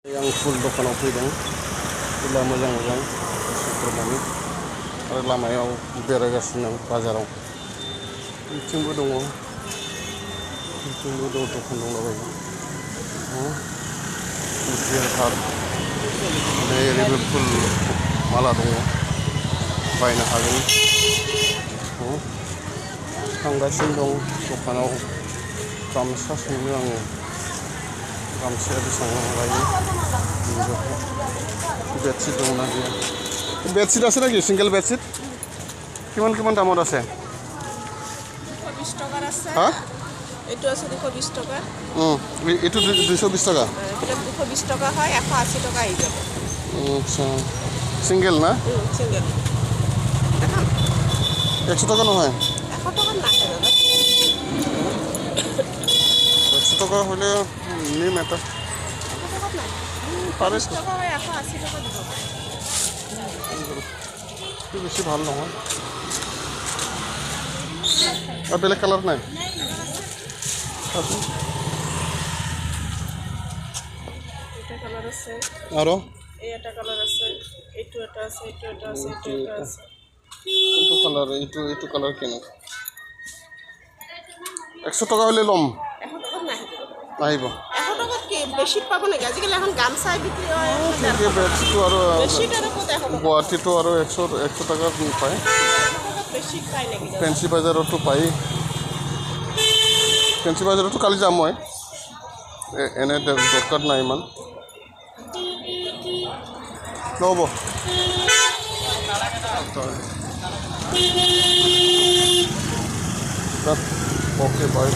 Yang full dखानाव फैदों गस्ला मोजां मोजां फोरमानि आरो लामायाव बेरायगासिनो बाजाराव बिथिंबो दङ बिथिंबो दखान दंलाबायो मुसलिहार ओरैबो फुल माला दङ बायनो हागोन थांगासिनो दं दखानाव गामसा सोंनो आङो गामसाया बेसेबां लायो बेडशीट दंना गैया बेडशीट আছে নাকি সিঙ্গেল বেডশিট কিমান কিমান দামত আছে 220 টাকার আছে হ্যাঁ এটো আছে 220 টাকা এটো 220 টাকা এটা 220 টাকা হয় 180 টাকা আই যাবে আচ্ছা সিঙ্গেল না সিঙ্গেল দেখুন 100 টাকা নহয় 100 টাকা না দাদা 100 টাকা হলে নিম এটা 100 টাকা না পারে 20 টাকা হয় 180 টাকা দিব কি বেশি ভালো নহয় আর বেলেগ কালার নাই এটা কালার আছে আরো এটা কালার আছে এটা আছে এটা আছে এটা আছে কোনটো কালার এইটো কালার কেন 100 টাকা হলে লম 100 টাকা নাই আহিব 100 টাকা কি বেশি পাবো না আজিকালি এখন গামছাই বিক্রি হয় বেডশিটটো আৰু বেশি টাকা কত 100 টাকা গুৱাহাটীটো আৰু 100 টাকা পায় বেশি পাই নাকি ফেন্সি বাজাৰতো পায় ফেন্সি বাজাৰতো কালি যাম মই এনে দৰকাৰ নাই ইমান ল'ব ওকে বাই